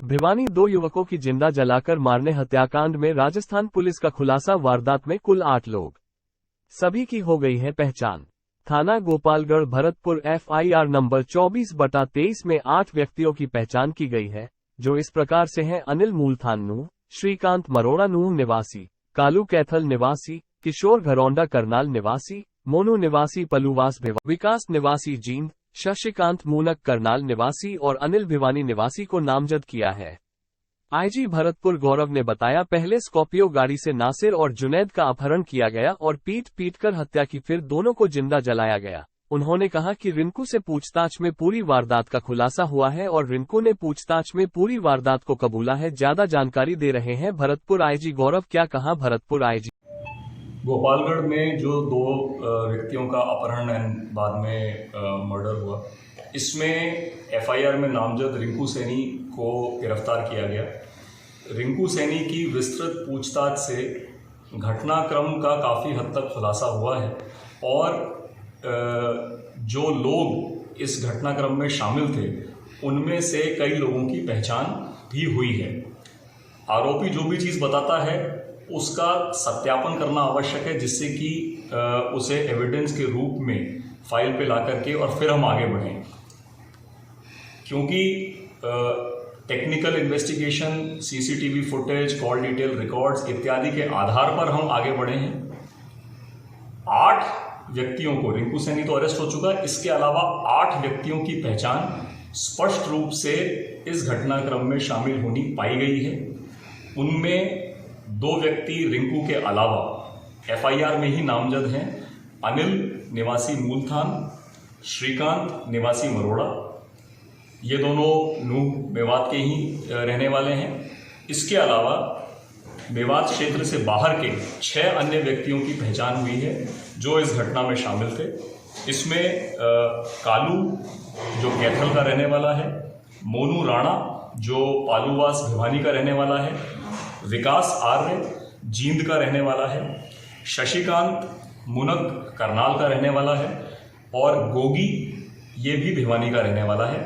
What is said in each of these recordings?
भिवानी, 2 युवकों की जिंदा जलाकर मारने हत्याकांड में राजस्थान पुलिस का खुलासा। वारदात में कुल 8 लोग, सभी की हो गई है पहचान। थाना गोपालगढ़ भरतपुर FIR नंबर 24/23 में 8 व्यक्तियों की पहचान की गई है, जो इस प्रकार से हैं: अनिल मूलथान नूह, श्रीकांत मरोड़ा नूह निवासी, कालू कैथल निवासी, किशोर घरौंडा करनाल निवासी, मोनू निवासी पलूवास भिवा, विकास निवासी जींद, शशिकांत मूनक करनाल निवासी और अनिल भिवानी निवासी को नामजद किया है। IG भरतपुर गौरव ने बताया, पहले स्कॉर्पियो गाड़ी से नासिर और जुनैद का अपहरण किया गया और पीट कर हत्या की, फिर दोनों को जिंदा जलाया गया। उन्होंने कहा कि रिंकू से पूछताछ में पूरी वारदात का खुलासा हुआ है और रिंकू ने पूछताछ में पूरी वारदात को कबूला है। ज्यादा जानकारी दे रहे हैं भरतपुर IG गौरव। क्या कहा भरतपुर IG? गोपालगढ़ में जो 2 व्यक्तियों का अपहरण एंड बाद में मर्डर हुआ, इसमें FIR में नामजद रिंकू सैनी को गिरफ्तार किया गया। रिंकू सैनी की विस्तृत पूछताछ से घटनाक्रम का काफ़ी हद तक खुलासा हुआ है और जो लोग इस घटनाक्रम में शामिल थे उनमें से कई लोगों की पहचान भी हुई है। आरोपी जो भी चीज़ बताता है उसका सत्यापन करना आवश्यक है, जिससे कि उसे एविडेंस के रूप में फाइल पे ला करके और फिर हम आगे बढ़ें, क्योंकि technical investigation, CCTV footage, call detail records इत्यादि के आधार पर हम आगे बढ़े हैं। 8 व्यक्तियों को, रिंकू सैनी तो अरेस्ट हो चुका है, इसके अलावा 8 व्यक्तियों की पहचान स्पष्ट रूप से इस घटनाक्रम में शामिल होनी पाई गई है। उनमें 2 व्यक्ति रिंकू के अलावा FIR में ही नामजद हैं: अनिल निवासी मूलथान, श्रीकांत निवासी मरोड़ा। ये दोनों नूह मेवात के ही रहने वाले हैं। इसके अलावा मेवात क्षेत्र से बाहर के 6 अन्य व्यक्तियों की पहचान हुई है जो इस घटना में शामिल थे। इसमें कालू जो कैथल का रहने वाला है, मोनू राणा जो पालूवास भिवानी का रहने वाला है, विकास आर्य जींद का रहने वाला है, शशिकांत मुनक करनाल का रहने वाला है और गोगी ये भी भिवानी का रहने वाला है।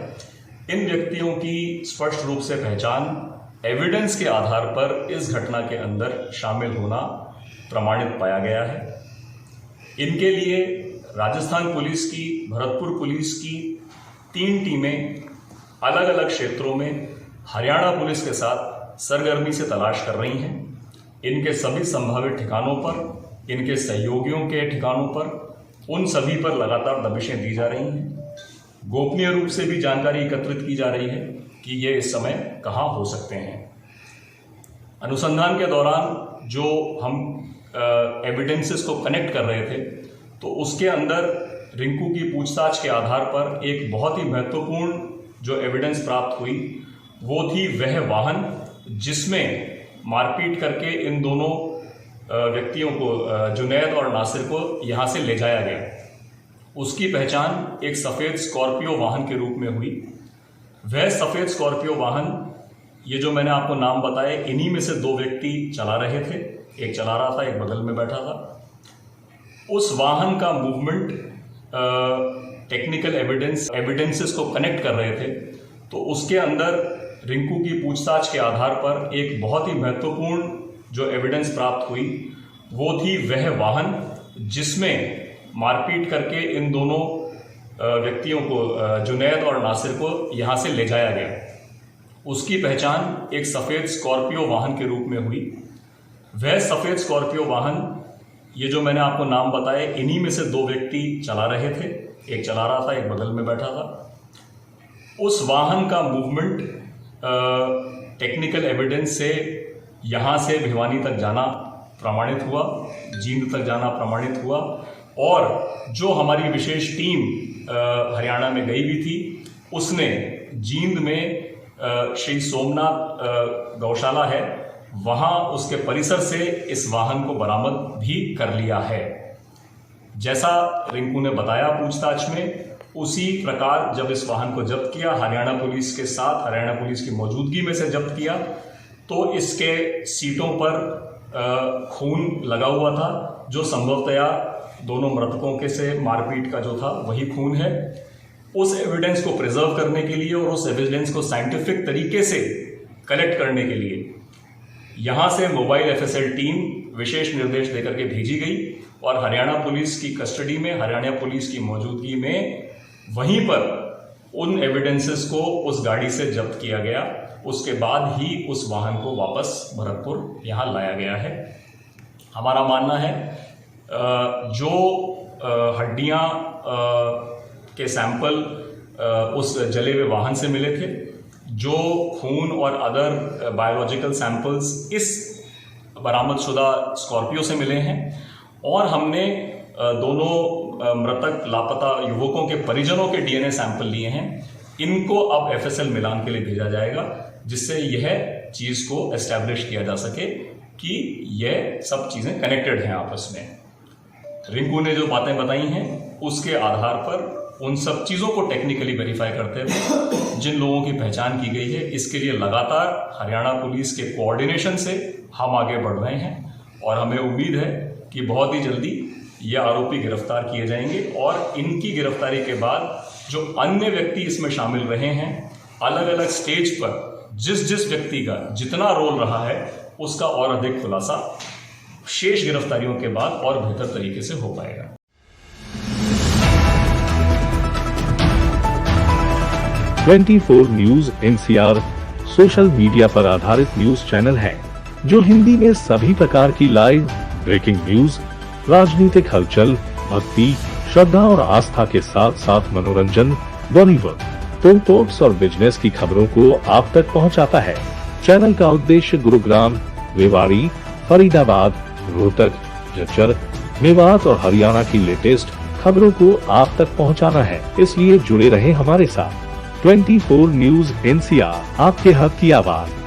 इन व्यक्तियों की स्पष्ट रूप से पहचान एविडेंस के आधार पर इस घटना के अंदर शामिल होना प्रमाणित पाया गया है। इनके लिए राजस्थान पुलिस की, भरतपुर पुलिस की 3 टीमें अलग अलग क्षेत्रों में हरियाणा पुलिस के साथ सरगर्मी से तलाश कर रही हैं। इनके सभी संभावित ठिकानों पर, इनके सहयोगियों के ठिकानों पर, उन सभी पर लगातार दबिशें दी जा रही हैं। गोपनीय रूप से भी जानकारी एकत्रित की जा रही है कि ये इस समय कहाँ हो सकते हैं। अनुसंधान के दौरान जो हम एविडेंसेस को कनेक्ट कर रहे थे, तो उसके अंदर रिंकू की पूछताछ के आधार पर एक बहुत ही महत्वपूर्ण जो एविडेंस प्राप्त हुई वो थी वह वाहन जिसमें मारपीट करके इन दोनों व्यक्तियों को, जुनैद और नासिर को यहाँ से ले जाया गया। उसकी पहचान एक सफ़ेद स्कॉर्पियो वाहन के रूप में हुई। वह सफ़ेद स्कॉर्पियो वाहन, ये जो मैंने आपको नाम बताए, इन्हीं में से 2 व्यक्ति चला रहे थे। एक चला रहा था, एक बगल में बैठा था। उस वाहन का मूवमेंट टेक्निकल एविडेंसेस को कनेक्ट कर रहे थे, तो उसके अंदर रिंकू की पूछताछ के आधार पर एक बहुत ही महत्वपूर्ण जो एविडेंस प्राप्त हुई वो थी वह वाहन जिसमें मारपीट करके इन दोनों व्यक्तियों को, जुनैद और नासिर को यहाँ से ले जाया गया। उसकी पहचान एक सफ़ेद स्कॉर्पियो वाहन के रूप में हुई। वह सफ़ेद स्कॉर्पियो वाहन, ये जो मैंने आपको नाम बताए, इन्हीं में से 2 व्यक्ति चला रहे थे। एक चला रहा था, एक बगल में बैठा था। उस वाहन का मूवमेंट टेक्निकल एविडेंस से यहाँ से भिवानी तक जाना प्रमाणित हुआ, जींद तक जाना प्रमाणित हुआ और जो हमारी विशेष टीम हरियाणा में गई हुई थी उसने जींद में श्री सोमनाथ गौशाला है, वहाँ उसके परिसर से इस वाहन को बरामद भी कर लिया है। जैसा रिंकू ने बताया पूछताछ में, उसी प्रकार जब इस वाहन को जब्त किया, हरियाणा पुलिस के साथ, हरियाणा पुलिस की मौजूदगी में से जब्त किया, तो इसके सीटों पर खून लगा हुआ था, जो संभवतया दोनों मृतकों के से मारपीट का जो था वही खून है। उस एविडेंस को प्रिजर्व करने के लिए और उस एविडेंस को साइंटिफिक तरीके से कलेक्ट करने के लिए यहाँ से मोबाइल एफएसएल टीम विशेष निर्देश देकर के भेजी गई और हरियाणा पुलिस की कस्टडी में, हरियाणा पुलिस की मौजूदगी में वहीं पर उन एविडेंसेस को उस गाड़ी से जब्त किया गया। उसके बाद ही उस वाहन को वापस भरतपुर यहाँ लाया गया है। हमारा मानना है जो हड्डियाँ के सैंपल उस जले हुए वाहन से मिले थे, जो खून और अदर बायोलॉजिकल सैंपल्स इस बरामदशुदा स्कॉर्पियो से मिले हैं, और हमने दोनों मृतक लापता युवकों के परिजनों के डीएनए सैंपल लिए हैं। इनको अब एफएसएल मिलान के लिए भेजा जाएगा, जिससे यह चीज़ को एस्टैब्लिश किया जा सके कि यह सब चीज़ें कनेक्टेड हैं आपस में। रिंकू ने जो बातें बताई हैं उसके आधार पर उन सब चीज़ों को टेक्निकली वेरीफाई करते हुए जिन लोगों की पहचान की गई है, इसके लिए लगातार हरियाणा पुलिस के कोऑर्डिनेशन से हम आगे बढ़ रहे हैं और हमें उम्मीद है कि बहुत ही जल्दी ये आरोपी गिरफ्तार किए जाएंगे और इनकी गिरफ्तारी के बाद जो अन्य व्यक्ति इसमें शामिल रहे हैं, अलग अलग स्टेज पर जिस जिस व्यक्ति का जितना रोल रहा है उसका और अधिक खुलासा शेष गिरफ्तारियों के बाद और बेहतर तरीके से हो पाएगा। .24 न्यूज NCR सोशल मीडिया पर आधारित न्यूज चैनल है जो हिंदी में सभी प्रकार की लाइव ब्रेकिंग न्यूज, राजनीतिक हलचल, भक्ति, श्रद्धा और आस्था के साथ साथ मनोरंजन, बॉलीवुड, टॉक्स और बिजनेस की खबरों को आप तक पहुंचाता है। चैनल का उद्देश्य गुरुग्राम, रेवाड़ी, फरीदाबाद, रोहतक, झज्जर, मेवात और हरियाणा की लेटेस्ट खबरों को आप तक पहुंचाना है। इसलिए जुड़े रहे हमारे साथ। 24 न्यूज NCR, आपके हक की आवाज।